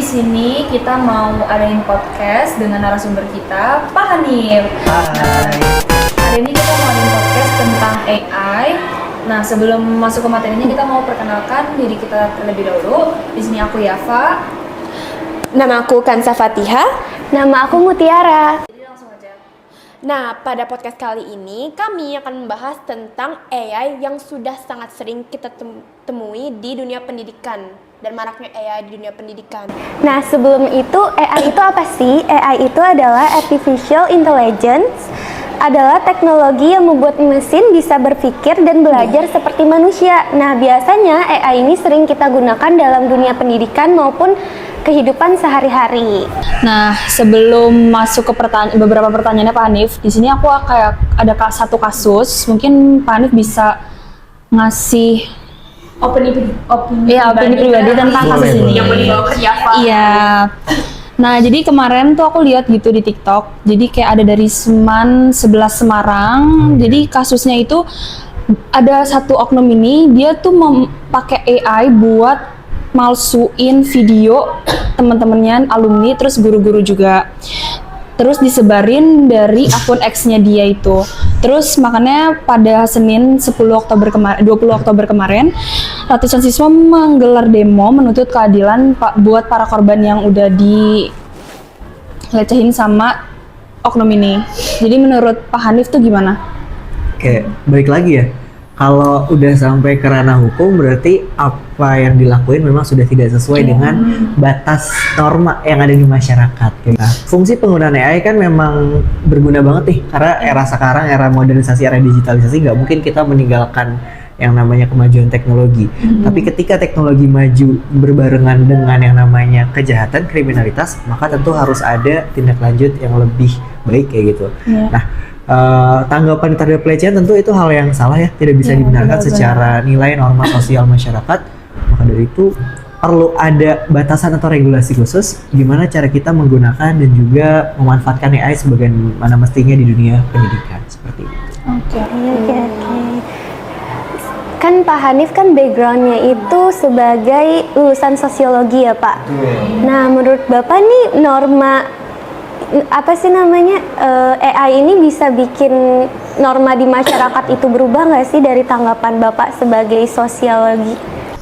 di sini kita mau adain podcast dengan narasumber kita, Pak Hanif. Hai. Hari ini kita mau adain podcast tentang AI. Nah, sebelum masuk ke materinya kita mau perkenalkan diri kita terlebih dahulu. Di sini aku Yafa. Nama aku Kansa Fatiha. Nama aku Mutiara. Jadi langsung aja. Nah, pada podcast kali ini kami akan membahas tentang AI yang sudah sangat sering kita temui di dunia pendidikan dan maraknya AI di dunia pendidikan. Nah, sebelum itu, AI itu apa sih? AI itu adalah Artificial Intelligence, adalah teknologi yang membuat mesin bisa berpikir dan belajar seperti manusia. Nah, biasanya AI ini sering kita gunakan dalam dunia pendidikan maupun kehidupan sehari-hari. Nah, sebelum masuk ke beberapa pertanyaannya Pak Hanif, di sini aku kayak ada satu kasus, mungkin Pak Hanif bisa ngasih opini pribadi tentang kasus ini. Yang mau dibawa ke Yafa. Iya. Nah, jadi kemarin tuh aku lihat gitu di TikTok. Jadi kayak ada dari Seman 11 Semarang. Jadi kasusnya itu ada satu oknum ini, dia tuh pakai AI buat malsuin video teman-temannya, alumni, terus guru-guru juga. Terus disebarin dari akun X-nya dia itu. Terus makanya pada Senin 20 Oktober kemarin, ratusan siswa menggelar demo menuntut keadilan buat para korban yang udah dilecehin sama oknum ini. Jadi menurut Pak Hanif tuh gimana? Oke, balik lagi ya. Kalau udah sampai ke ranah hukum, berarti apa yang dilakuin memang sudah tidak sesuai dengan batas norma yang ada di masyarakat. Nah, fungsi penggunaan AI kan memang berguna banget nih, karena era sekarang, era modernisasi, era digitalisasi, nggak mungkin kita meninggalkan yang namanya kemajuan teknologi. Tapi ketika teknologi maju berbarengan dengan yang namanya kejahatan, kriminalitas, maka tentu harus ada tindak lanjut yang lebih baik kayak gitu. Nah, tanggapan terhadap pelecehan tentu itu hal yang salah ya, tidak bisa dibenarkan secara nilai norma sosial masyarakat. Maka dari itu perlu ada batasan atau regulasi khusus gimana cara kita menggunakan dan juga memanfaatkan AI sebagaimana mestinya di dunia pendidikan seperti itu. Oke. Kan Pak Hanif kan backgroundnya itu sebagai lulusan sosiologi ya Pak. Nah, menurut Bapak nih norma apa sih namanya AI ini bisa bikin norma di masyarakat itu berubah nggak sih dari tanggapan Bapak sebagai sosiologi?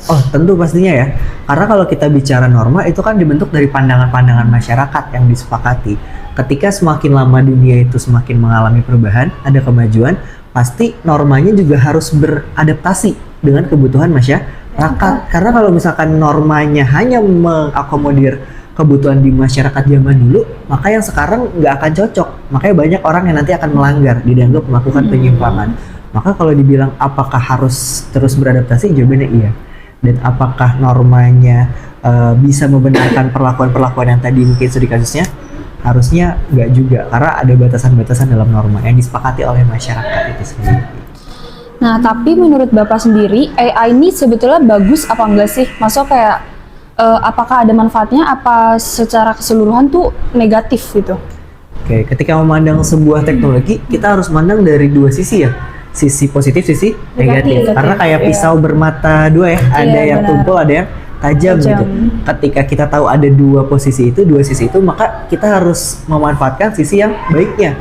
Oh, tentu pastinya ya. Karena kalau kita bicara norma itu kan dibentuk dari pandangan-pandangan masyarakat yang disepakati. Ketika semakin lama dunia itu semakin mengalami perubahan, ada kemajuan, pasti normanya juga harus beradaptasi dengan kebutuhan masyarakat. Karena kalau misalkan normanya hanya mengakomodir kebutuhan di masyarakat zaman dulu, maka yang sekarang nggak akan cocok. Makanya banyak orang yang nanti akan melanggar, dianggap melakukan penyimpangan. Maka kalau dibilang apakah harus terus beradaptasi, jawabannya iya. Dan apakah normanya bisa membenarkan perlakuan-perlakuan yang tadi mungkin studi kasusnya? Harusnya nggak juga, karena ada batasan-batasan dalam norma yang disepakati oleh masyarakat itu sendiri. Nah, tapi menurut Bapak sendiri, AI ini sebetulnya bagus apa enggak sih? Maksudnya kayak apakah ada manfaatnya, apa secara keseluruhan tuh negatif gitu? Oke, ketika memandang sebuah teknologi, kita harus memandang dari dua sisi ya. Sisi positif, sisi negatif. Karena kayak pisau bermata dua ya, ada yang tumpul, ada yang tajam gitu. Ketika kita tahu ada dua sisi itu, maka kita harus memanfaatkan sisi yang baiknya.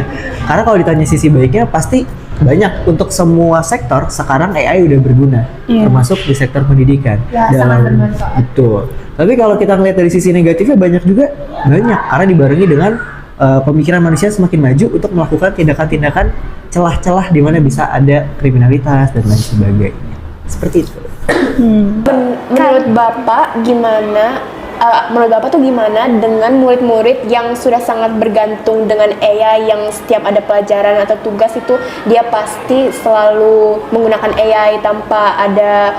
Karena kalau ditanya sisi baiknya, pasti banyak. Untuk semua sektor sekarang AI udah berguna, termasuk di sektor pendidikan. Betul. Tapi kalau kita ngeliat dari sisi negatifnya banyak, karena dibarengi dengan pemikiran manusia semakin maju untuk melakukan tindakan-tindakan celah-celah di mana bisa ada kriminalitas dan lain sebagainya. Seperti itu. Menurut Bapak gimana? Menurut Bapak tuh gimana dengan murid-murid yang sudah sangat bergantung dengan AI, yang setiap ada pelajaran atau tugas itu dia pasti selalu menggunakan AI tanpa ada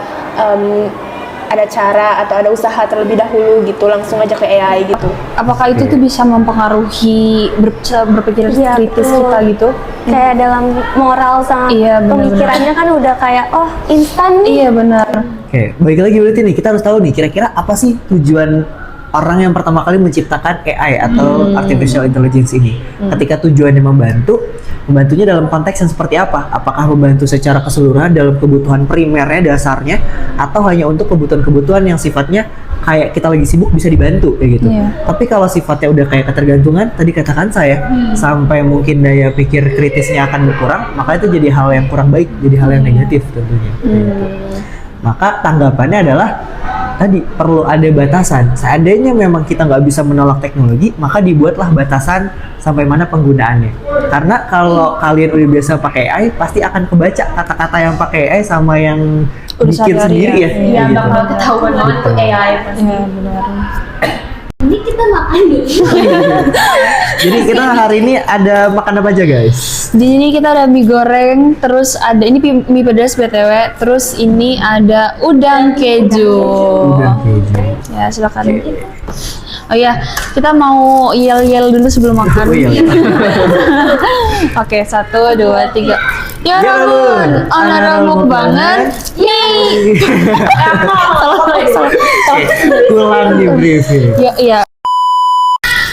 cara atau ada usaha terlebih dahulu gitu, langsung aja ke AI gitu. Apakah itu tuh bisa mempengaruhi berpikir kritis kita gitu? Kayak dalam moral sama pemikirannya kan udah kayak instan nih. Iya benar. Oke, baik lagi berarti nih kita harus tahu nih kira-kira apa sih tujuan orang yang pertama kali menciptakan AI atau artificial intelligence ini. Ketika tujuannya membantunya dalam konteks yang seperti apa? Apakah membantu secara keseluruhan dalam kebutuhan primernya dasarnya, atau hanya untuk kebutuhan-kebutuhan yang sifatnya kayak kita lagi sibuk bisa dibantu kayak gitu. Tapi kalau sifatnya udah kayak ketergantungan, tadi katakan saya, sampai mungkin daya pikir kritisnya akan berkurang, maka itu jadi hal yang kurang baik, jadi hal yang negatif tentunya. Maka tanggapannya adalah tadi perlu ada batasan. Seandainya memang kita nggak bisa menolak teknologi, maka dibuatlah batasan sampai mana penggunaannya. Karena kalau kalian udah biasa pakai AI, pasti akan kebaca kata-kata yang pakai AI sama yang Udah bikin sehari-hari sendiri ya. Iya, Kayak gitu. bakal ketahuan banget tuh AI pasti. Iya benar. Ini kita makan dulu. Jadi kita hari ini ada makan apa aja guys? Di sini kita ada mie goreng, terus ada ini mie pedas BTW, terus ini ada udang keju. Udang keju. Ya, silakan. Oh iya, kita mau yel-yel dulu sebelum makan. Oh iya. Oke, 1, 2, 3. Ya Ya ampun, ampun, honorable mukbangan. Yeay. Salah. Pulang di briefing. Ya, iya.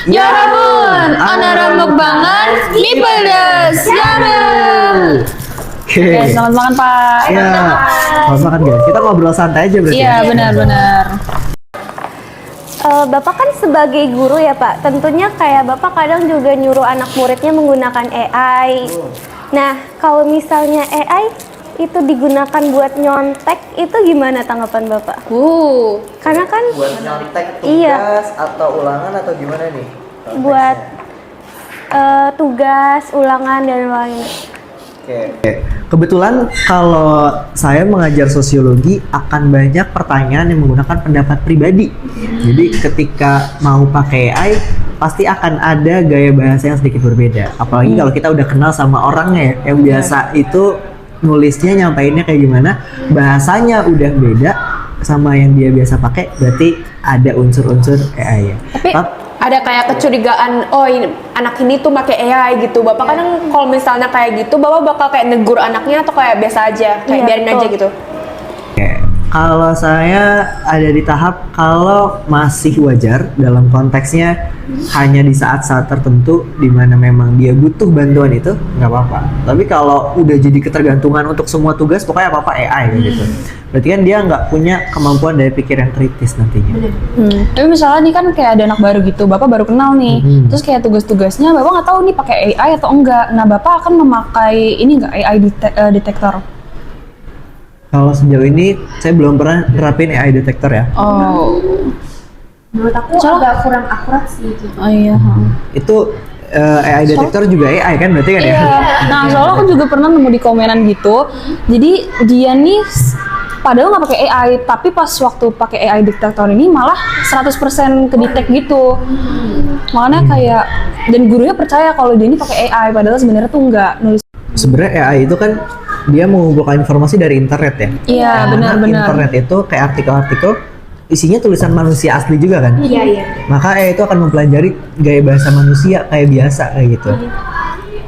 Ya ampun, honorable mukbangan mie pedas. Ya ampun. Oke. Oke, selamat makan, Pak. Ya, selamat makan guys. Kita ngobrol santai aja berarti. Iya, ya? benar-benar. Bapak kan sebagai guru ya Pak, tentunya kayak Bapak kadang juga nyuruh anak muridnya menggunakan AI. Nah, kalau misalnya AI itu digunakan buat nyontek, itu gimana tanggapan Bapak? Karena kan Buat nyontek Iya. atau ulangan atau gimana nih? buat tugas, ulangan, dan lain-lain. Oke. Kebetulan kalau saya mengajar sosiologi akan banyak pertanyaan yang menggunakan pendapat pribadi. Jadi ketika mau pakai AI pasti akan ada gaya bahasa yang sedikit berbeda. Apalagi kalau kita udah kenal sama orangnya ya, yang biasa itu nulisnya nyampainnya kayak gimana, bahasanya udah beda sama yang dia biasa pakai, berarti ada unsur-unsur AI ya. Tapi ada kayak kecurigaan, oh ini anak ini tuh pakai AI gitu. Bapak kadang kalau misalnya kayak gitu, Bapak bakal kayak negur anaknya atau kayak biasa aja, kayak Iya, biarin aja betul. gitu. Oke, kalau saya ada di tahap kalau masih wajar dalam konteksnya hanya di saat-saat tertentu di mana memang dia butuh bantuan itu nggak apa-apa. Tapi kalau udah jadi ketergantungan untuk semua tugas, pokoknya apa-apa AI kayak gitu. Berarti kan dia nggak punya kemampuan daya pikir yang kritis nantinya. Tapi misalnya nih kan kayak ada anak baru gitu, Bapak baru kenal nih, terus kayak tugas-tugasnya Bapak nggak tahu nih pakai AI atau enggak. Nah, Bapak akan memakai ini nggak AI detektor? Kalau sejauh ini saya belum pernah nerapin AI detektor ya. Oh, Menurut aku agak kurang akurat sih gitu. oh iya. Itu AI detektor juga AI kan berarti kan ya? Iya. Nah, soalnya aku juga pernah nemu di komenan gitu. Jadi dia nih padahal nggak pakai AI, tapi pas waktu pakai AI detektor ini malah 100% kedetek gitu. Makanya kayak dan gurunya percaya kalau dia ini pakai AI, padahal sebenarnya tuh nggak nulis. Sebenarnya AI itu kan dia mengumpulkan informasi dari internet ya. Iya, Karena benar-benar. Internet itu kayak artikel-artikel isinya tulisan manusia asli juga kan. Iya, iya. Maka AI itu akan mempelajari gaya bahasa manusia kayak biasa kayak gitu.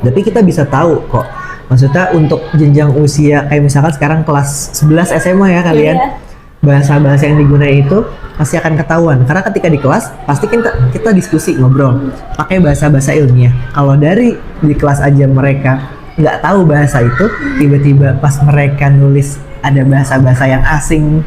Tapi kita bisa tahu kok. Maksudnya untuk jenjang usia kayak misalkan sekarang kelas 11 SMA ya kalian. Iya. Bahasa-bahasa yang digunakan itu pasti akan ketahuan. Karena ketika di kelas pasti kita diskusi ngobrol pakai bahasa-bahasa ilmiah. Kalau dari di kelas aja mereka nggak tahu bahasa itu, tiba-tiba pas mereka nulis ada bahasa-bahasa yang asing,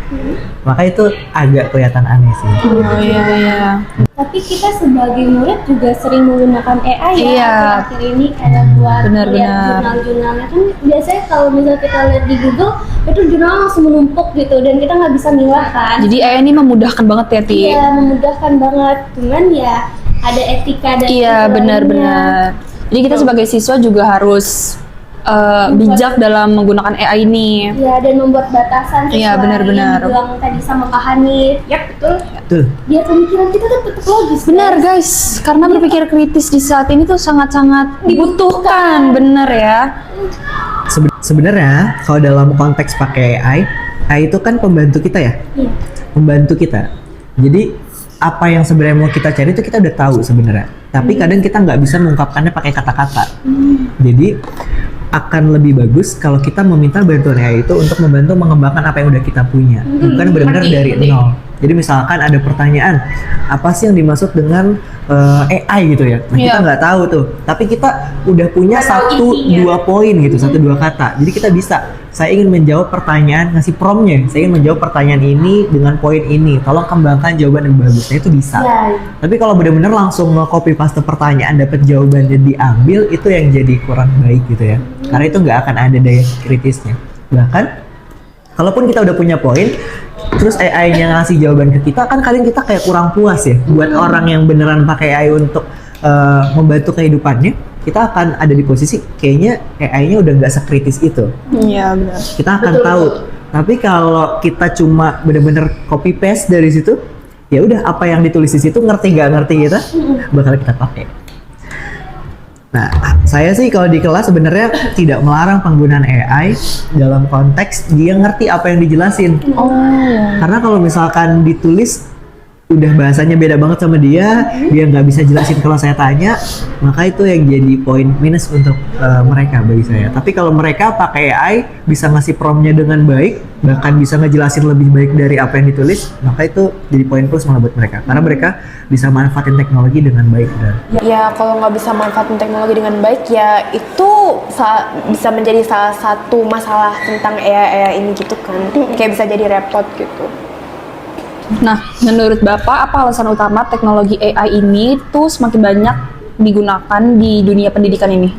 maka itu agak kelihatan aneh sih. Oh iya. Tapi kita sebagai murid juga sering menggunakan AI ya Iya. akhir-akhir ini kayak buat Benar-benar. lihat jurnal-jurnalnya kan biasanya kalau misalnya kita lihat di Google itu jurnal langsung menumpuk gitu dan kita nggak bisa milah kan. Jadi AI ini memudahkan banget ya, Ti. Iya memudahkan banget, cuman ya ada etika dan Iya, etika benar-benar. Jadi kita sebagai siswa juga harus bijak dalam menggunakan AI ini. lainnya. Iya dan membuat batasan sesuai Iya, benar-benar. yang bilang tadi sama Kak Hanif. Yap betul. Tuh, Biar pemikiran kita tuh tetap logis. Benar guys. guys, karena berpikir kritis di saat ini tuh sangat-sangat dibutuhkan, bener ya. sebenarnya kalau dalam konteks pakai AI itu kan pembantu kita ya. Iya. Membantu kita. Jadi apa yang sebenarnya mau kita cari itu kita udah tahu sebenarnya. Tapi kadang kita nggak bisa mengungkapkannya pakai kata-kata. Jadi akan lebih bagus kalau kita meminta bantuan AI itu untuk membantu mengembangkan apa yang udah kita punya, bukan benar-benar dari nol. Jadi misalkan ada pertanyaan, apa sih yang dimaksud dengan AI gitu ya? Nah, kita Iya. nggak tahu tuh, tapi kita udah punya satu dua poin gitu, satu dua kata. Jadi kita bisa, saya ingin menjawab pertanyaan, ngasih promptnya, saya ingin menjawab pertanyaan ini dengan poin ini. Tolong kembangkan jawaban yang bagus. Nah, itu bisa. Tapi kalau benar-benar langsung nge-copy paste pertanyaan, dapat jawabannya diambil, itu yang jadi kurang baik gitu ya. Karena itu nggak akan ada daya kritisnya. Bahkan, kalaupun kita udah punya poin, terus AI-nya ngasih jawaban ke kita, kan kadang kita kayak kurang puas ya. Buat orang yang beneran pakai AI untuk membantu kehidupannya, kita akan ada di posisi kayaknya AI-nya udah nggak sekritis itu. Iya benar. Kita akan tahu. Tapi kalau kita cuma bener-bener copy paste dari situ, ya udah apa yang ditulis di situ ngerti nggak ngerti kita bakal kita pakai. Nah, saya sih kalau di kelas sebenarnya tidak melarang penggunaan AI dalam konteks dia ngerti apa yang dijelasin. Karena kalau misalkan ditulis udah bahasanya beda banget sama dia nggak bisa jelasin kalau saya tanya, maka itu yang jadi poin minus untuk mereka bagi saya. Tapi kalau mereka pakai AI bisa ngasih promptnya dengan baik, bahkan bisa ngejelasin lebih baik dari apa yang ditulis, maka itu jadi poin plus malah buat mereka. Karena mereka bisa manfaatin teknologi dengan baik dan Ya kalau nggak bisa manfaatin teknologi dengan baik ya itu bisa menjadi salah satu masalah tentang AI ini gitu kan. Kayak bisa jadi repot gitu. Nah, menurut Bapak apa alasan utama teknologi AI ini tuh semakin banyak digunakan di dunia pendidikan ini?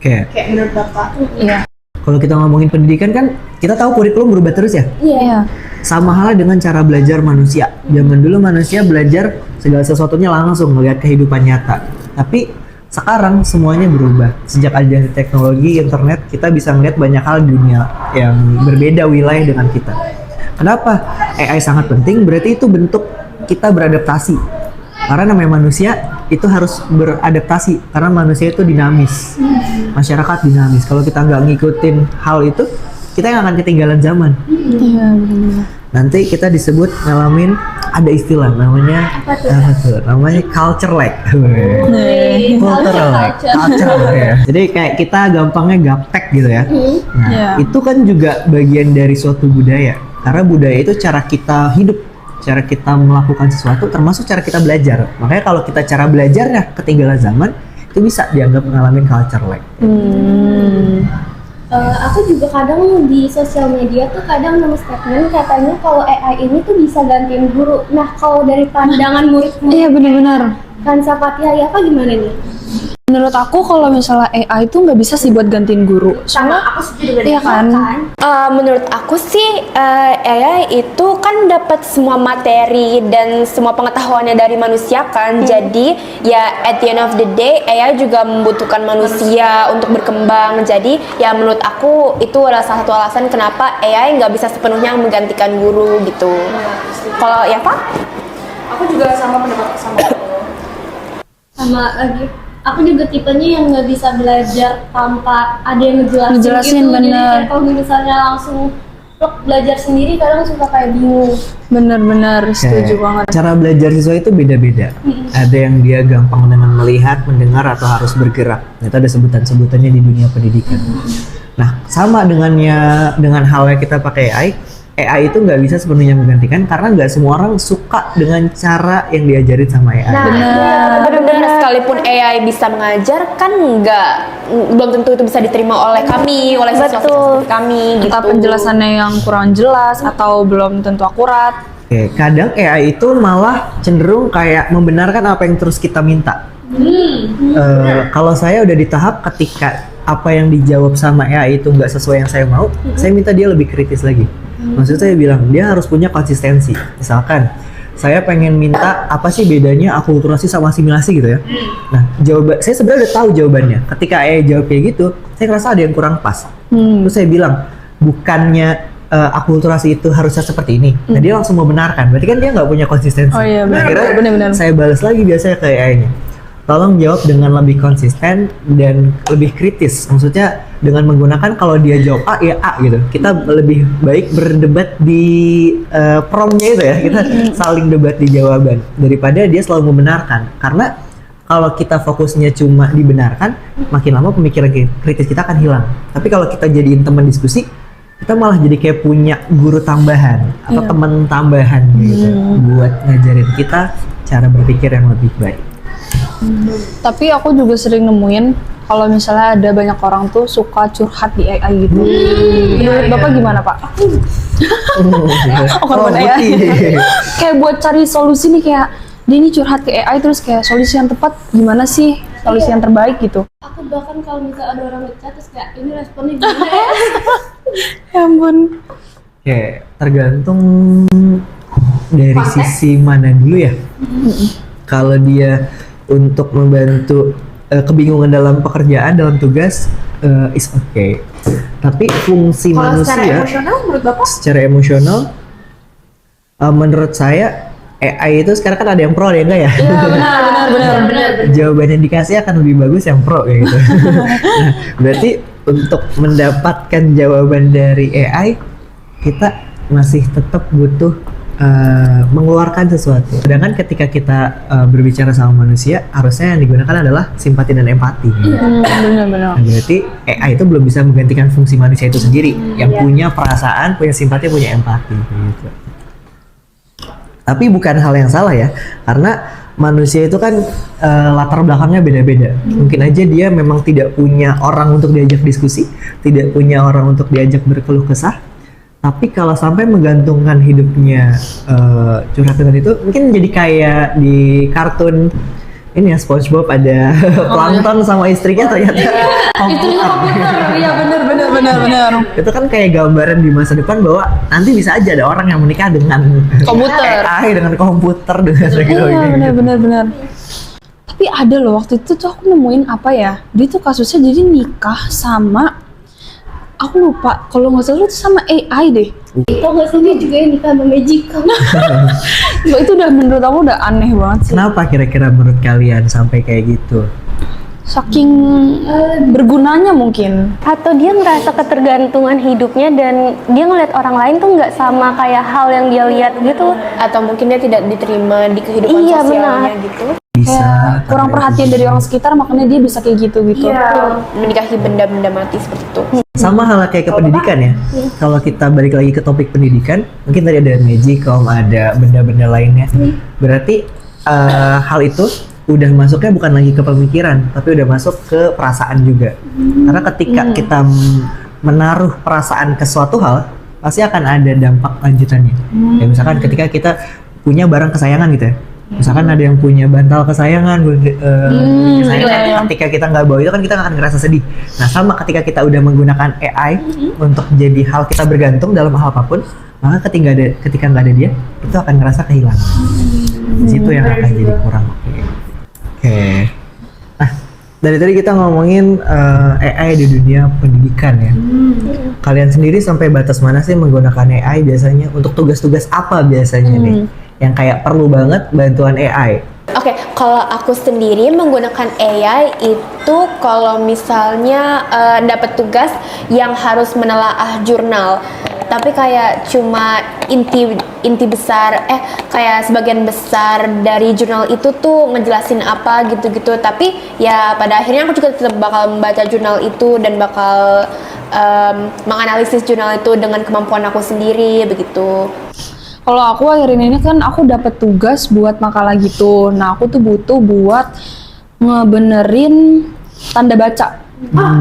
kayak Kayak menurut Bapak. Iya. kalau kita ngomongin pendidikan kan kita tahu kurikulum berubah terus ya. Iya. Sama halnya dengan cara belajar manusia. Zaman dulu manusia belajar segala sesuatunya langsung melihat kehidupan nyata. Tapi sekarang semuanya berubah. Sejak adanya teknologi internet, kita bisa melihat banyak hal di dunia yang berbeda wilayah dengan kita. Kenapa AI sangat penting? Berarti itu bentuk kita beradaptasi. Karena namanya manusia itu harus beradaptasi. Karena manusia itu dinamis. Masyarakat dinamis. Kalau kita nggak ngikutin hal itu, kita yang akan ketinggalan zaman. Iya benar. Nanti kita disebut ngalamin ada istilah namanya namanya culture lag. Cultural lag. Culture ya. Jadi kayak kita gampangnya gaptek gitu ya. Nah, Iya. itu kan juga bagian dari suatu budaya. Karena budaya itu cara kita hidup, cara kita melakukan sesuatu, termasuk cara kita belajar. Makanya kalau kita cara belajarnya ketinggalan zaman, itu bisa dianggap mengalami culture lag. Aku juga kadang di sosial media tuh kadang nemu statement katanya kalau AI ini tuh bisa gantiin guru. Nah, kalau dari pandangan murid-murid Iya benar-benar. Kansa Fatihah apa gimana nih? Menurut aku kalau misalnya AI itu nggak bisa sih buat gantiin guru. Soalnya Aku setuju iya kan? Menurut aku sih AI itu kan dapat semua materi dan semua pengetahuannya dari manusia kan. Jadi ya at the end of the day AI juga membutuhkan manusia untuk berkembang. Jadi ya menurut aku itu adalah salah satu alasan kenapa AI nggak bisa sepenuhnya menggantikan guru gitu. Kalau ya Pak? Aku juga sama pendapat sama kamu. Sama lagi. Aku juga tipenya yang nggak bisa belajar tanpa ada yang Ngejelasin, gitu. Jadi bener. kayak kalau misalnya langsung belajar sendiri kadang suka kayak bingung. benar-benar setuju banget. Cara belajar siswa itu beda-beda. Ada yang dia gampang dengan melihat, mendengar, atau harus bergerak. Itu ada sebutan-sebutannya di dunia pendidikan. Nah, sama dengan halnya kita pakai AI itu nggak bisa sepenuhnya menggantikan karena nggak semua orang suka dengan cara yang diajarin sama AI. Benar-benar sekalipun AI bisa mengajar kan belum tentu itu bisa diterima oleh kami, oleh siswa seperti kami gitu. Entah penjelasannya yang kurang jelas atau belum tentu akurat. Oke, kadang AI itu malah cenderung kayak membenarkan apa yang terus kita minta. Kalau saya udah di tahap ketika apa yang dijawab sama AI itu nggak sesuai yang saya mau, saya minta dia lebih kritis lagi. Maksud saya bilang dia harus punya konsistensi. Misalkan saya pengen minta apa sih bedanya akulturasi sama asimilasi gitu ya. Nah, saya sebenarnya udah tahu jawabannya. Ketika AI jawab kayak gitu, saya ngerasa ada yang kurang pas. Terus saya bilang bukannya akulturasi itu harusnya seperti ini. Nah, dia langsung membenarkan. Berarti kan dia nggak punya konsistensi. Oh iya, Nah, akhirnya benar-benar. saya balas lagi biasanya ke AI-nya. Tolong jawab dengan lebih konsisten dan lebih kritis. Maksudnya dengan menggunakan kalau dia jawab A ya A gitu. Kita lebih baik berdebat di promptnya itu ya. Kita saling debat di jawaban daripada dia selalu membenarkan. Karena kalau kita fokusnya cuma dibenarkan, makin lama pemikiran kritis kita akan hilang. Tapi kalau kita jadiin teman diskusi, kita malah jadi kayak punya guru tambahan atau teman tambahan gitu buat ngajarin kita cara berpikir yang lebih baik. Tapi aku juga sering nemuin kalau misalnya ada banyak orang tuh suka curhat di AI gitu. Menurut Bapak gimana, Pak? Oh, putih. Kayak buat cari solusi nih, kayak dia ini curhat ke AI terus kayak solusi yang tepat gimana sih? Solusi yang terbaik gitu. Aku bahkan kalau misalnya ada orang ngechat terus kayak ini responnya gimana ya? Ya ampun. Kayak tergantung dari sisi mana dulu ya. Kalau dia untuk membantu kebingungan dalam pekerjaan, dalam tugas, is okay. Tapi fungsi Kalau secara manusia emosional menurut Bapak? secara emosional, menurut saya AI itu sekarang kan ada yang pro, ada yang enggak ya? Iya benar. Jawaban yang dikasih akan lebih bagus yang pro kayak gitu. Nah, berarti untuk mendapatkan jawaban dari AI, kita masih tetap butuh mengeluarkan sesuatu. Sedangkan ketika kita berbicara sama manusia, harusnya yang digunakan adalah simpati dan empati. Benar. Nah, berarti AI itu belum bisa menggantikan fungsi manusia itu sendiri, yang punya perasaan, punya simpati, punya empati gitu. Tapi bukan hal yang salah ya, karena manusia itu kan latar belakangnya beda-beda. Mungkin aja dia memang tidak punya orang untuk diajak diskusi, tidak punya orang untuk diajak berkeluh kesah. Tapi kalau sampai menggantungkan hidupnya curhat dengan itu, mungkin jadi kayak di kartun ini ya, SpongeBob ada plankton sama istrinya ternyata komputer. Iya benar. Itu kan kayak gambaran di masa depan bahwa nanti bisa aja ada orang yang menikah dengan Komputer. AI, dengan komputer, dengan teknologi. Iya benar. Tapi ada loh waktu itu tuh aku nemuin apa ya? Dia tuh kasusnya jadi nikah sama, aku lupa kalau nggak salah itu sama AI deh. Tau gak sih dia juga yang nikah sama Magical? Itu udah menurut aku udah aneh banget sih. Kenapa kira-kira menurut kalian sampai kayak gitu? Saking bergunanya mungkin. Atau dia ngerasa ketergantungan hidupnya dan dia ngeliat orang lain tuh nggak sama kayak hal yang dia lihat gitu. Atau mungkin dia tidak diterima di kehidupan Iya, sosialnya benar. gitu. Bisa Kayak kurang perhatian dari orang sekitar, makanya dia bisa kayak gitu. Menikahi benda-benda mati seperti itu. sama hal kayak ke pendidikan ya. Kalau kita balik lagi ke topik pendidikan, mungkin tadi ada magicom, ada benda-benda lainnya. Berarti hal itu udah masuknya bukan lagi ke pemikiran, tapi udah masuk ke perasaan juga. Karena ketika kita menaruh perasaan ke suatu hal, pasti akan ada dampak lanjutannya. Ya misalkan ketika kita punya barang kesayangan gitu ya. Misalkan ada yang punya bantal kesayangan, kesayangan, ketika kita nggak bawa itu kan kita akan ngerasa sedih. Nah sama ketika kita udah menggunakan AI untuk jadi hal kita bergantung dalam hal apapun, maka ketika nggak ada dia, itu akan ngerasa kehilangan. Di situ yang akan jadi kurang oke. Nah dari tadi kita ngomongin AI di dunia pendidikan ya. Kalian sendiri sampai batas mana sih menggunakan AI biasanya? Untuk tugas-tugas apa biasanya nih? Yang kayak perlu banget bantuan AI. Oke, kalau aku sendiri menggunakan AI itu kalau misalnya dapat tugas yang harus menelaah jurnal, tapi kayak cuma inti besar, kayak sebagian besar dari jurnal itu tuh ngejelasin apa gitu-gitu. Tapi ya pada akhirnya aku juga tetap bakal membaca jurnal itu dan bakal menganalisis jurnal itu dengan kemampuan aku sendiri begitu. Kalau aku akhir ini kan aku dapat tugas buat makalah gitu. Nah aku tuh butuh buat ngebenerin tanda baca.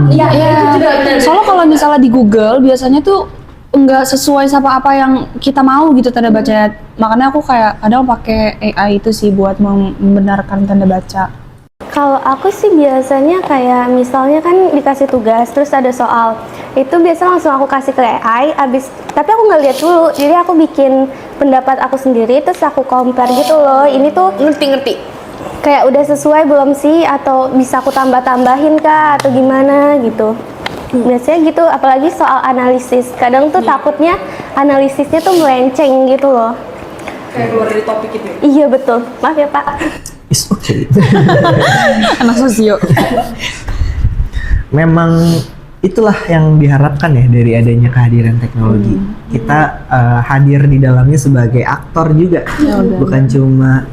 Iya, itu juga benar. Soalnya kalau misalnya di Google biasanya tuh nggak sesuai sama apa yang kita mau gitu tanda bacanya. Makanya aku kayak kadang pakai AI itu sih buat membenarkan tanda baca. Kalau aku sih biasanya kayak misalnya kan dikasih tugas terus ada soal, itu biasa langsung aku kasih ke AI tapi aku nggak lihat dulu, jadi aku bikin pendapat aku sendiri terus aku compare gitu loh, ini tuh Ngerti. kayak udah sesuai belum sih, atau bisa aku tambah-tambahin kah atau gimana gitu. Biasanya gitu, apalagi soal analisis, kadang tuh takutnya analisisnya tuh melenceng gitu loh. Kayak keluar dari topik gitu ya? Iya betul, maaf ya Pak. It's okay. Anak sosio. Memang itulah yang diharapkan ya dari adanya kehadiran teknologi. Kita hadir di dalamnya sebagai aktor juga, bukan cuma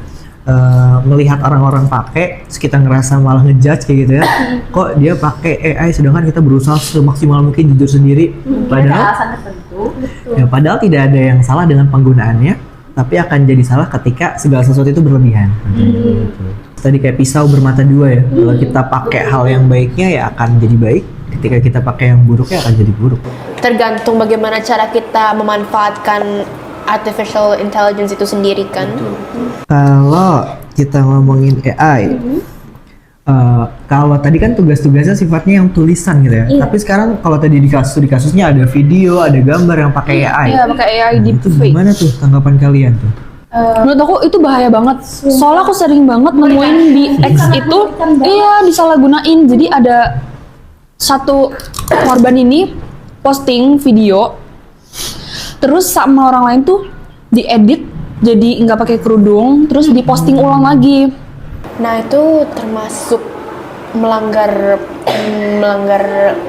melihat orang-orang pakai, terus kita ngerasa malah ngejudge kayak gitu ya. Kok dia pakai AI sedangkan kita berusaha semaksimal mungkin jujur sendiri. Padahal padahal tidak ada yang salah dengan penggunaannya, tapi akan jadi salah ketika segala sesuatu itu berlebihan. Tadi kayak pisau bermata dua ya. Kalau kita pakai hal yang baiknya ya akan jadi baik, ketika kita pakai yang buruknya akan jadi buruk. Tergantung bagaimana cara kita memanfaatkan artificial intelligence itu sendiri kan. Kalau kita ngomongin AI, kalau tadi kan tugas-tugasnya sifatnya yang tulisan gitu ya. Tapi sekarang kalau tadi di kasusnya ada video, ada gambar yang pakai AI. Iya, pakai AI Itu deepfake. gimana tuh tanggapan kalian tuh? Menurut aku itu bahaya banget. Soalnya aku sering banget nemuin di X itu, iya disalahgunain. Jadi ada satu korban ini posting video, terus sama orang lain tuh diedit jadi nggak pakai kerudung, terus diposting ulang lagi. Nah itu termasuk melanggar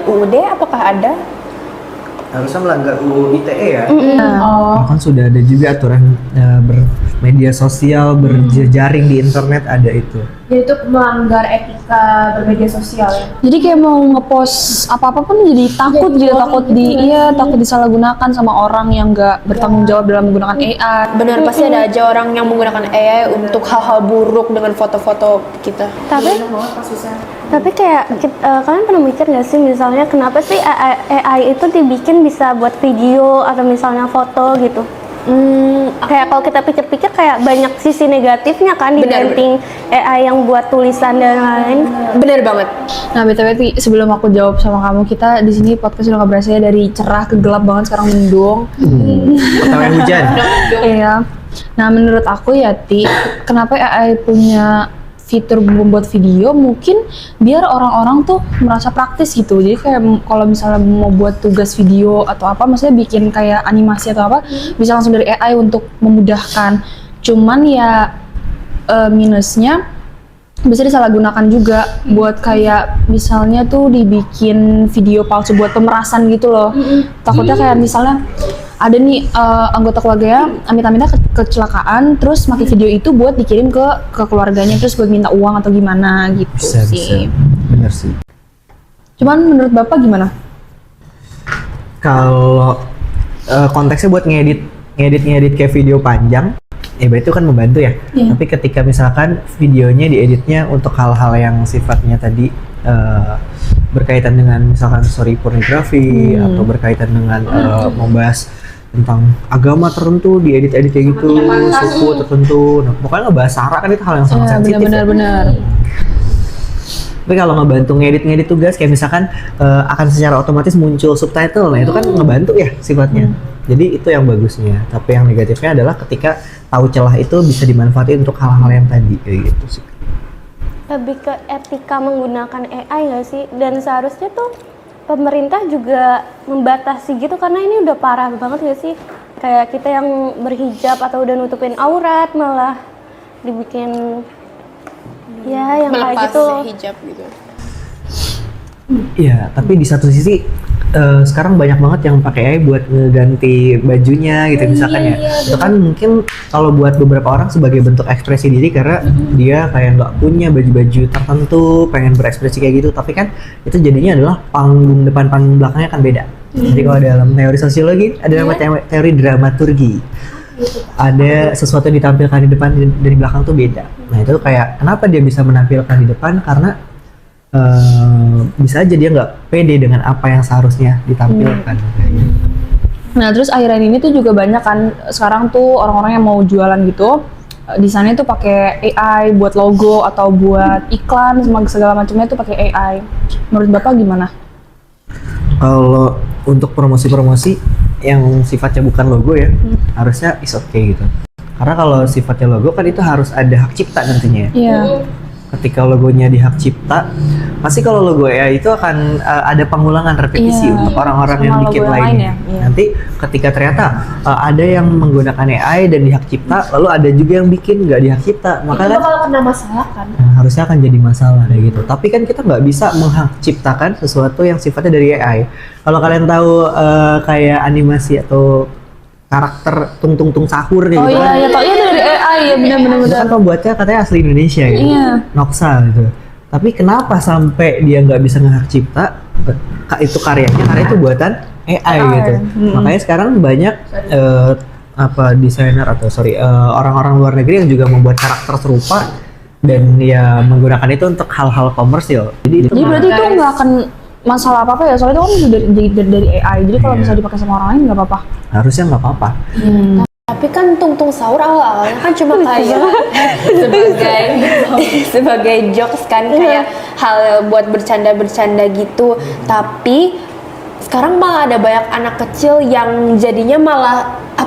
UUD apakah ada? Harusnya melanggar UU ITE ya. Kan sudah ada juga aturan bermedia sosial, berjejaring di internet ada itu. Jadi itu melanggar etika bermedia sosial ya. Jadi kayak mau ngepost apa-apa pun jadi takut gitu, takut disalahgunakan sama orang yang nggak bertanggung jawab dalam menggunakan AI. Benar, pasti ada aja orang yang menggunakan AI untuk hal-hal buruk dengan foto-foto kita. Tapi kayak kalian pernah mikir nggak sih misalnya kenapa sih AI itu dibikin bisa buat video atau misalnya foto gitu? Kayak kalau kita pikir-pikir kayak banyak sisi negatifnya kan dibanding AI yang buat tulisan dan lain-lain. Bener banget. Nah, BTW Ti, sebelum aku jawab sama kamu, kita di sini podcast udah nggak berasa ya, dari cerah ke gelap banget, sekarang mendung. Pertama hujan. Iya. Nah, menurut aku ya Ti, kenapa AI punya fitur membuat video, mungkin biar orang-orang tuh merasa praktis gitu. Jadi kayak kalau misalnya mau buat tugas video atau apa, maksudnya bikin kayak animasi atau apa, bisa langsung dari AI untuk memudahkan. Cuman ya minusnya bisa disalahgunakan juga buat kayak misalnya tuh dibikin video palsu buat pemerasan gitu loh. Takutnya kayak misalnya ada nih anggota keluarganya amit-amitnya kecelakaan, terus pakai video itu buat dikirim ke keluarganya, terus buat minta uang atau gimana gitu sih. Bener sih. Cuman menurut Bapak gimana? Kalau konteksnya buat ngedit kayak video panjang, ya berarti itu kan membantu ya. Tapi ketika misalkan videonya dieditnya untuk hal-hal yang sifatnya tadi berkaitan dengan misalkan story pornografi atau berkaitan dengan membahas tentang agama tertentu, diedit-edit kayak gitu, suku tertentu. Nah, pokoknya ngebahas sara kan itu hal yang sangat sensitif. Benar-benar. Tapi kalau ngebantu ngedit tugas kayak misalkan akan secara otomatis muncul subtitle, nah itu kan ngebantu ya sifatnya. Jadi itu yang bagusnya. Tapi yang negatifnya adalah ketika tahu celah itu bisa dimanfaatkan untuk hal-hal yang tadi kayak gitu sih. Lebih ke etika menggunakan AI nggak sih? Dan seharusnya tuh pemerintah juga membatasi gitu, karena ini udah parah banget nggak sih? Kayak kita yang berhijab atau udah nutupin aurat malah dibikin ya yang kayak gitu loh. Hijab gitu. Iya, tapi di satu sisi sekarang banyak banget yang pakai AI buat ngeganti bajunya gitu misalkan ya. Itu kan mungkin kalau buat beberapa orang sebagai bentuk ekspresi diri karena dia kayak nggak punya baju-baju tertentu, pengen berekspresi kayak gitu. Tapi kan itu jadinya adalah panggung depan, panggung belakangnya kan beda. Jadi kalau dalam teori sosiologi ada namanya teori dramaturgi. Ada sesuatu yang ditampilkan di depan dan di belakang tuh beda. Nah itu kayak kenapa dia bisa menampilkan di depan, karena bisa aja dia nggak pede dengan apa yang seharusnya ditampilkan. Nah, terus akhir-akhir ini tuh juga banyak kan sekarang tuh orang-orang yang mau jualan gitu, desainnya tuh pakai AI buat logo atau buat iklan, segala macamnya tuh pakai AI. Menurut Bapak gimana? Kalau untuk promosi-promosi yang sifatnya bukan logo ya, harusnya is okay gitu. Karena kalau sifatnya logo kan itu harus ada hak cipta nantinya. Iya. Ketika logonya di hak cipta, pasti kalau logo AI itu akan ada pengulangan repetisi untuk orang-orang yang sama bikin logo yang lainnya. lain ya, iya. Nanti ketika ternyata ada yang menggunakan AI dan di hak cipta, lalu ada juga yang bikin nggak di hak cipta, maka Itu kan bakal kena masalah kan? harusnya akan jadi masalah kayak gitu. Tapi kan kita nggak bisa menciptakan sesuatu yang sifatnya dari AI. Kalau kalian tahu kayak animasi atau karakter tung tung tung sahur kayak gitu kan. Iya, taunya dari AI iya benar-benar. Itu kan pembuatnya katanya asli Indonesia gitu. Iya. Noxa gitu. Tapi kenapa sampai dia nggak bisa ngehak cipta? Itu karya itu buatan AI gitu. Makanya sekarang banyak desainer atau orang-orang luar negeri yang juga membuat karakter serupa dan ya menggunakan itu untuk hal-hal komersil. Jadi berarti itu nggak akan masalah apa-apa ya, soalnya itu kan dari AI. Jadi kalau bisa dipakai sama orang lain nggak apa-apa. harusnya nggak apa-apa. Tapi kan Tung Sahur awal-awalnya kan cuma kayak sebagai jokes kan, kayak hal buat bercanda-bercanda gitu. Tapi sekarang malah ada banyak anak kecil yang jadinya malah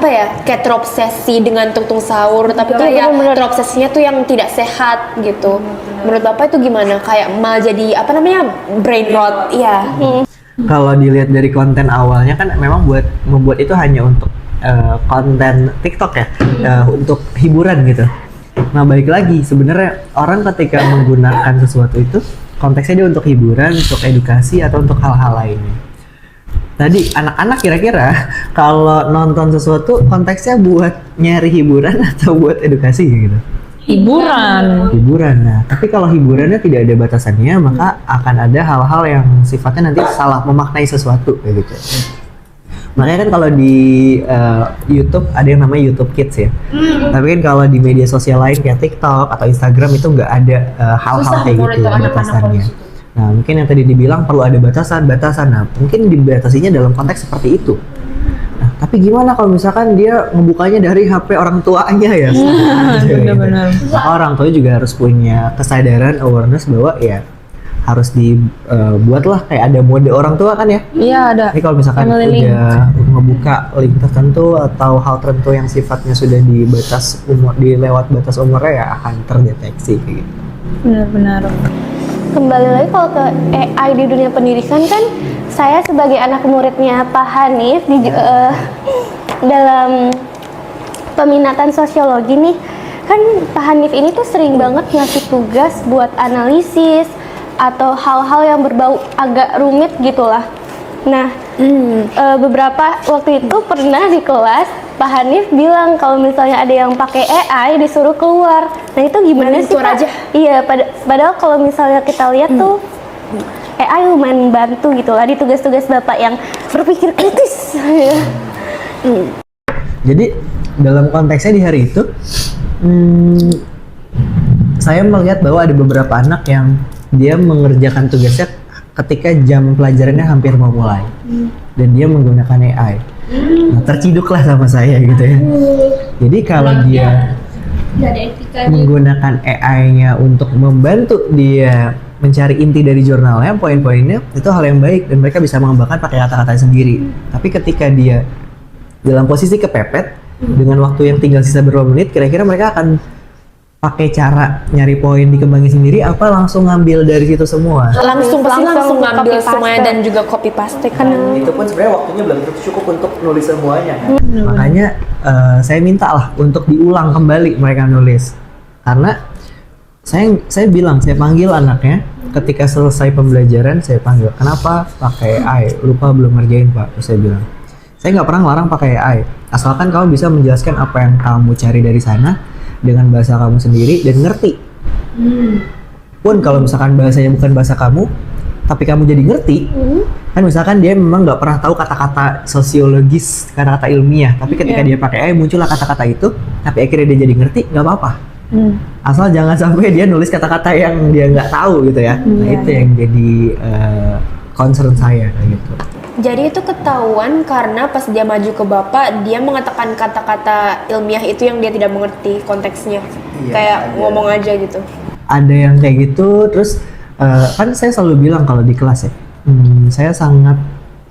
kayak terobsesi dengan Tung Sahur, tapi kayak terobsesinya tuh yang tidak sehat gitu. Menurut Bapak itu gimana? Kayak malah jadi brain rot, iya. Kalau dilihat dari konten awalnya kan memang membuat itu hanya untuk konten TikTok ya, untuk hiburan gitu. Nah balik lagi sebenarnya orang ketika menggunakan sesuatu itu konteksnya dia untuk hiburan, untuk edukasi atau untuk hal-hal lainnya. Tadi anak-anak kira-kira kalau nonton sesuatu konteksnya buat nyari hiburan atau buat edukasi gitu? Hiburan. Nah, tapi kalau hiburannya tidak ada batasannya, maka akan ada hal-hal yang sifatnya nanti salah memaknai sesuatu kayak gitu. Makanya kan kalau di YouTube ada yang namanya YouTube Kids ya. Tapi kan kalau di media sosial lain kayak TikTok atau Instagram itu nggak ada hal-hal kayak gitu batasannya. Nah, mungkin yang tadi dibilang perlu ada batasan. Nah, mungkin dibatasinya dalam konteks seperti itu. Nah, tapi gimana kalau misalkan dia ngebukanya dari HP orang tuanya ya? Benar-benar. Maka orang tua juga harus punya kesadaran, awareness bahwa ya harus dibuatlah kayak ada mode orang tua kan ya? Iya ada. Jadi kalau misalkan udah ngebuka link tertentu atau hal tertentu yang sifatnya sudah dilewat batas umurnya ya akan terdeteksi kayak gitu. Benar-benar. Kembali lagi kalau ke AI di dunia pendidikan kan, saya sebagai anak muridnya Pak Hanif dalam peminatan sosiologi nih, kan Pak Hanif ini tuh sering banget ngasih tugas buat analisis atau hal-hal yang berbau agak rumit gitulah. Nah, beberapa waktu itu pernah di kelas Pak Hanif bilang kalau misalnya ada yang pakai AI disuruh keluar. Nah itu gimana sih Pak? Aja. Iya, padahal kalau misalnya kita lihat tuh AI lumayan membantu gitu lah di tugas-tugas Bapak yang berpikir kritis. Jadi dalam konteksnya di hari itu, saya melihat bahwa ada beberapa anak yang dia mengerjakan tugasnya ketika jam pelajarannya hampir mau mulai, dan dia menggunakan AI. Nah, terciduklah sama saya gitu ya. Jadi kalau dia menggunakan AI-nya untuk membantu dia mencari inti dari jurnalnya, poin-poinnya, itu hal yang baik dan mereka bisa mengembangkan pakai kata-kata sendiri. Tapi ketika dia dalam posisi kepepet dengan waktu yang tinggal sisa beberapa menit, kira-kira mereka akan pakai cara nyari poin dikembangin sendiri apa langsung ngambil dari situ semua? Langsung ngambil copy semuanya paste. dan juga copy paste kan. Itu pun sebenarnya waktunya belum cukup untuk nulis semuanya kan. Makanya saya minta lah untuk diulang kembali mereka nulis, karena saya bilang, saya panggil anaknya ketika selesai pembelajaran, saya panggil, kenapa pakai AI, lupa belum ngerjain Pak. Terus saya bilang, saya nggak pernah ngelarang pakai AI, asalkan kamu bisa menjelaskan apa yang kamu cari dari sana dengan bahasa kamu sendiri dan ngerti. Pun kalau misalkan bahasanya bukan bahasa kamu, tapi kamu jadi ngerti, kan misalkan dia memang nggak pernah tahu kata-kata sosiologis, kata-kata ilmiah, tapi ketika dia pakai AI muncullah kata-kata itu, tapi akhirnya dia jadi ngerti, nggak apa-apa. Asal jangan sampai dia nulis kata-kata yang dia nggak tahu gitu ya. Nah itu yang jadi concern saya kayak gitu. Jadi itu ketahuan karena pas dia maju ke Bapak, dia mengatakan kata-kata ilmiah itu yang dia tidak mengerti konteksnya. Iya, kayak ada. ngomong aja gitu. Ada yang kayak gitu, terus kan saya selalu bilang kalau di kelas ya, saya sangat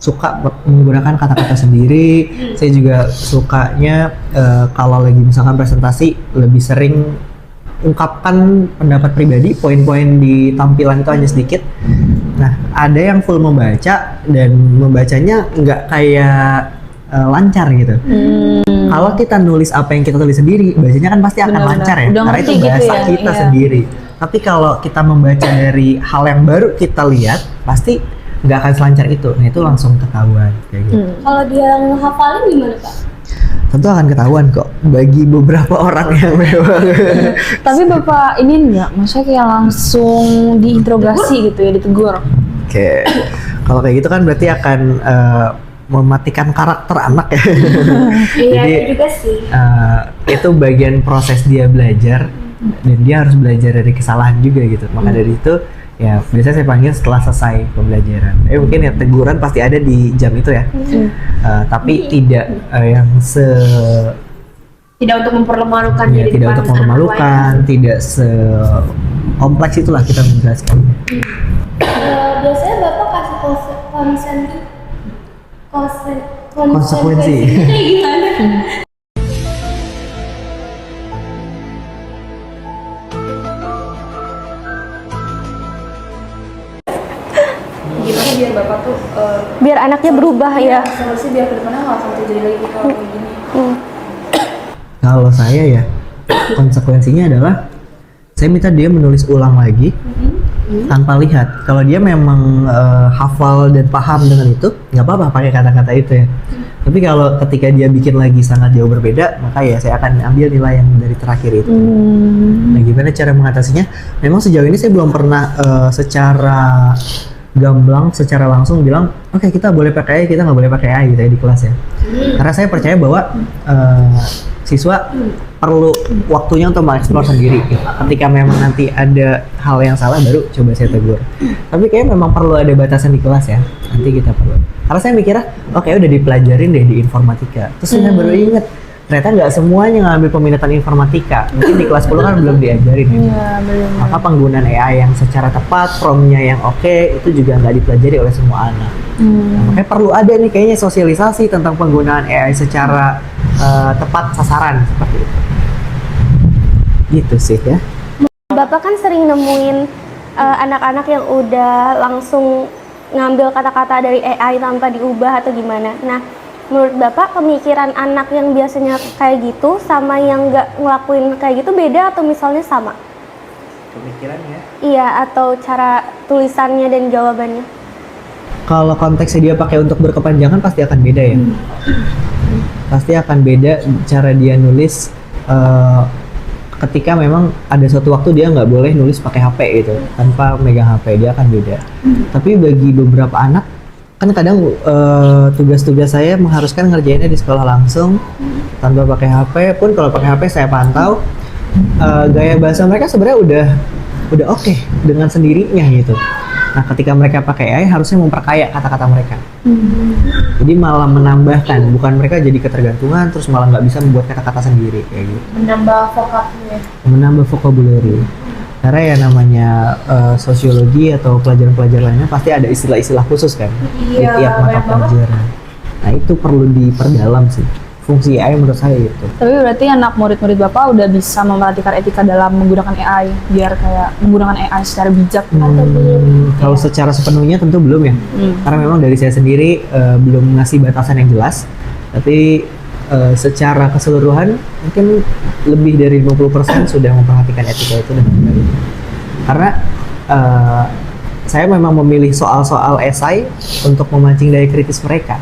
suka menggunakan kata-kata sendiri. Saya juga sukanya kalau lagi misalkan presentasi lebih sering ungkapkan pendapat pribadi, poin-poin di tampilan itu hanya sedikit. Nah, ada yang full membaca dan membacanya nggak kayak lancar gitu. Kalau kita nulis apa yang kita tulis sendiri, bacanya kan pasti akan lancar ya, karena itu bahasa kita sendiri. Tapi kalau kita membaca dari hal yang baru kita lihat, pasti nggak akan selancar itu. Nah, itu langsung ketahuan kayak gitu. Kalau dia ngehafalin gimana Pak? tentu akan ketahuan kok bagi beberapa orang yang memang. Tapi Bapak ini enggak, maksudnya kayak langsung diinterogasi gitu ya, ditegur. Oke, kalau kayak gitu kan berarti akan mematikan karakter anak ya. Iya Jadi, juga sih. itu bagian proses dia belajar dan dia harus belajar dari kesalahan juga gitu. Maka dari itu ya biasanya saya panggil setelah selesai pembelajaran. Mungkin ya teguran pasti ada di jam itu ya. Tapi tidak yang Tidak untuk mempermalukan ya, diri tidak depan untuk anak mempermalukan, tidak kompleks itulah kita menjelaskan. Biasanya bapak kasih Konsekuensi. kayak gimana? Gimana biar Bapak tuh Biar anaknya berubah ya. solusi biar kedepannya nggak akan terjadi lagi kalau kayak gini. Kalau saya ya konsekuensinya adalah saya minta dia menulis ulang lagi tanpa lihat. Kalau dia memang hafal dan paham dengan itu, nggak apa-apa pakai kata-kata itu ya. Tapi kalau ketika dia bikin lagi sangat jauh berbeda, maka ya saya akan ambil nilai yang dari terakhir itu. Nah, gimana cara mengatasinya? Memang sejauh ini saya belum pernah secara gamblang, secara langsung bilang, oke, kita boleh pakai AI, kita nggak boleh pakai AI gitu ya di kelas ya. Karena saya percaya bahwa siswa perlu waktunya untuk mengeksplor sendiri gitu. Ketika memang nanti ada hal yang salah baru coba saya tegur. Tapi kayaknya memang perlu ada batasan di kelas ya. Nanti kita perlu. Karena saya mikirnya, oke udah dipelajarin deh di informatika. Terus saya baru inget, ternyata nggak semuanya ngambil peminatan informatika. Mungkin di kelas 10 kan belum diajarin ya. Iya, belum. Maka penggunaan AI yang secara tepat, promnya yang oke, itu juga nggak dipelajari oleh semua anak. Nah, makanya perlu ada nih kayaknya sosialisasi tentang penggunaan AI secara tepat sasaran seperti itu. Gitu sih ya. Bapak kan sering nemuin anak-anak yang udah langsung ngambil kata-kata dari AI tanpa diubah atau gimana. Nah, menurut Bapak pemikiran anak yang biasanya kayak gitu sama yang nggak ngelakuin kayak gitu beda atau misalnya sama? Pemikirannya? Iya, atau cara tulisannya dan jawabannya? Kalau konteksnya dia pakai untuk berkepanjangan pasti akan beda ya. Pasti akan beda cara dia nulis ketika memang ada suatu waktu dia nggak boleh nulis pakai HP gitu, tanpa megang HP, dia akan beda. Tapi bagi beberapa anak, kan kadang tugas-tugas saya mengharuskan ngerjainnya di sekolah langsung, tanpa pakai HP. Pun kalau pakai HP saya pantau, gaya bahasa mereka sebenarnya udah oke dengan sendirinya gitu. Nah, ketika mereka pakai AI harusnya memperkaya kata-kata mereka. Jadi malah menambahkan, bukan mereka jadi ketergantungan terus malah nggak bisa membuat kata-kata sendiri kayak gitu. Menambah vocabnya. Menambah vocabulary. Karena ya namanya sosiologi atau pelajaran-pelajaran lainnya pasti ada istilah-istilah khusus kan di Iya, tiap mata banyak banget. pelajaran. Nah, itu perlu diperdalam sih. Fungsi AI menurut saya itu. Tapi berarti anak murid-murid Bapak udah bisa memperhatikan etika dalam menggunakan AI biar kayak menggunakan AI secara bijak atau belum? Kalau secara sepenuhnya tentu belum ya. Karena memang dari saya sendiri belum ngasih batasan yang jelas. Tapi secara keseluruhan mungkin lebih dari 50% sudah memperhatikan etika itu dengan baik. Karena saya memang memilih soal-soal esai untuk memancing daya kritis mereka.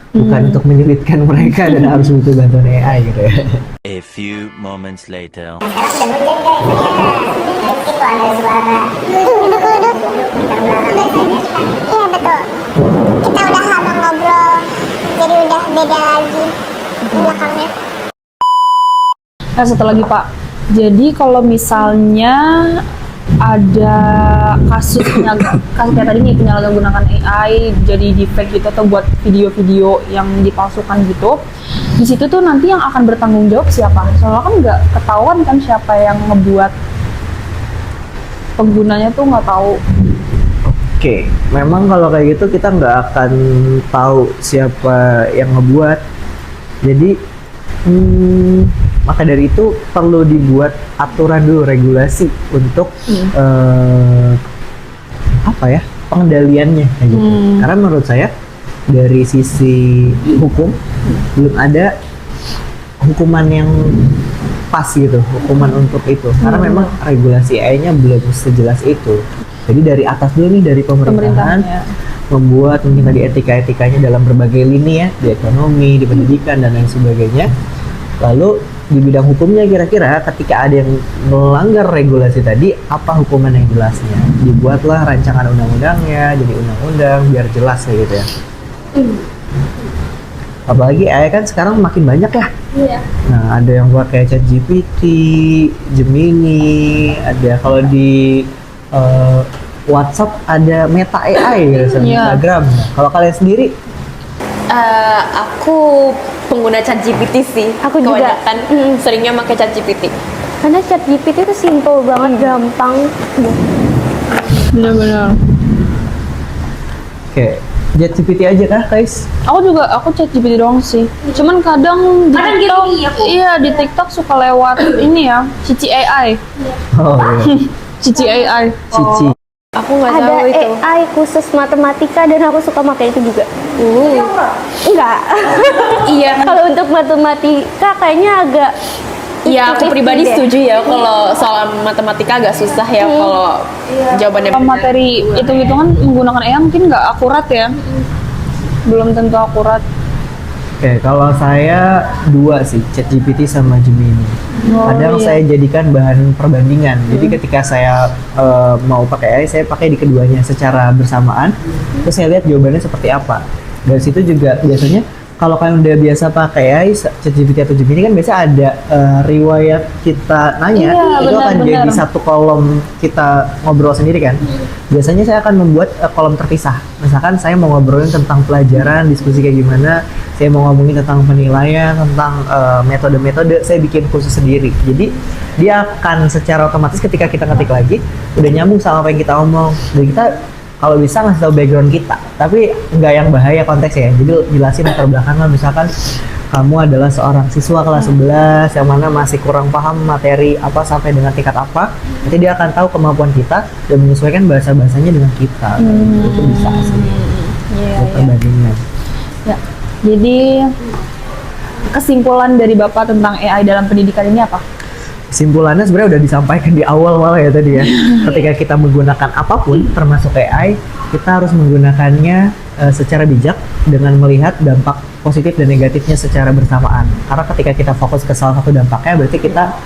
Bukan untuk menyulitkan mereka dan harus butuh bantuan AI gitu ya. A few moments later. Itu ada suara duduk-duduk iya betul, kita udah lama ngobrol jadi udah beda lagi belakangnya. Nah, satu lagi Pak, jadi kalau misalnya ada kasus kayak tadi nih penyalahgunaan AI jadi deepfake gitu atau buat video-video yang dipalsukan gitu, di situ tuh nanti yang akan bertanggung jawab siapa? Soalnya kan nggak ketahuan kan siapa yang ngebuat, penggunanya tuh nggak tahu. Oke, memang kalau kayak gitu kita nggak akan tahu siapa yang ngebuat. Jadi maka dari itu perlu dibuat aturan dulu, regulasi untuk pengendaliannya kayak gitu. Karena menurut saya dari sisi hukum belum ada hukuman yang pas gitu, hukuman untuk itu. Karena memang regulasi AI-nya belum sejelas itu. Jadi dari atas dulu nih, dari pemerintahan membuat mungkin tadi etika-etikanya dalam berbagai lini ya, di ekonomi, di pendidikan dan lain sebagainya. Lalu di bidang hukumnya kira-kira ketika ada yang melanggar regulasi tadi, apa hukuman yang jelasnya? Dibuatlah rancangan undang-undangnya, jadi undang-undang biar jelas kayak gitu ya. Apalagi AI kan sekarang makin banyak ya. Iya. Nah, ada yang buat kayak ChatGPT, Gemini, ada kalau di WhatsApp ada Meta AI gitu, sama Iya. Instagram. Nah, kalau kalian sendiri, Aku pengguna ChatGPT sih. Aku juga. Kebanyakan seringnya pakai ChatGPT. Karena ChatGPT itu simple banget, gampang. Bener-bener. kayak ChatGPT aja kah, guys? Aku chat GPT doang sih. Cuman kadang di Kadang TikTok, gini aku. iya di TikTok suka lewat ini ya, Cici AI. Oh iya, Cici AI. Cici. Aku nggak Ada tahu itu. AI khusus matematika dan aku suka pakai itu juga. Enggak. Iya. Kalau untuk matematika kayaknya agak Iya, aku 50-50 pribadi deh. setuju ya kalau soal matematika agak susah ya kalau jawabannya Kalau benar. materi hitung-hitungan menggunakan AI mungkin nggak akurat ya. Belum tentu akurat. Oke, kalau saya dua sih, ChatGPT sama Gemini. Kadang iya. saya jadikan bahan perbandingan. Jadi ketika saya mau pakai AI, saya pakai di keduanya secara bersamaan. Terus saya lihat jawabannya seperti apa. Dari situ juga biasanya kalau kalian udah biasa pakai AI, ChatGPT atau Gemini kan biasa ada riwayat kita nanya, Iya, itu akan benar-benar. jadi satu kolom kita ngobrol sendiri kan. Biasanya saya akan membuat kolom terpisah. Misalkan saya mau ngobrolin tentang pelajaran, diskusi kayak gimana, saya mau ngomongin tentang penilaian, tentang metode-metode, saya bikin khusus sendiri. Jadi dia akan secara otomatis ketika kita ngetik lagi, udah nyambung sama apa yang kita omong. Dan kita kalau bisa ngasih tahu background kita, tapi nggak yang bahaya konteksnya ya. Jadi jelasin latar belakangnya, misalkan kamu adalah seorang siswa kelas 11 yang mana masih kurang paham materi apa sampai dengan tingkat apa, nanti dia akan tahu kemampuan kita dan menyesuaikan bahasa-bahasanya dengan kita. Itu bisa sih. Buat perbandingan. Ya. Jadi kesimpulan dari Bapak tentang AI dalam pendidikan ini apa? Kesimpulannya sebenarnya udah disampaikan di awal malah ya tadi ya. Ketika kita menggunakan apapun termasuk AI, kita harus menggunakannya secara bijak dengan melihat dampak positif dan negatifnya secara bersamaan. Karena ketika kita fokus ke salah satu dampaknya, berarti kita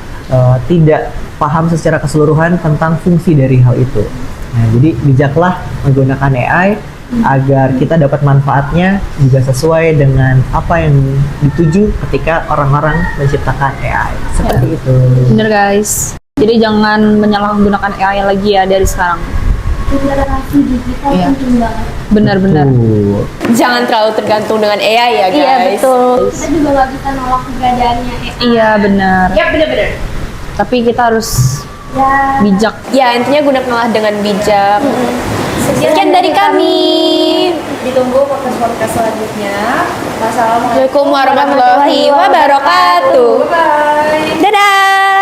tidak paham secara keseluruhan tentang fungsi dari hal itu. Nah, jadi bijaklah menggunakan AI agar kita dapat manfaatnya juga sesuai dengan apa yang dituju ketika orang-orang menciptakan AI. Seperti itu. Bener guys. Jadi jangan menyalahgunakan AI lagi ya dari sekarang. Generasi digital Iya. penting banget. Benar-benar. Jangan terlalu tergantung dengan AI ya guys. Iya, betul. Kita juga nggak bisa nolak keberadaannya AI. Iya benar. Ya benar-benar. Tapi kita harus Ya. bijak. Ya intinya gunakanlah dengan bijak. Sekian dari kami. Ditunggu podcast-podcast selanjutnya. Wassalamualaikum Assalamualaikum warahmatullahi wabarakatuh. Bye. Dadah.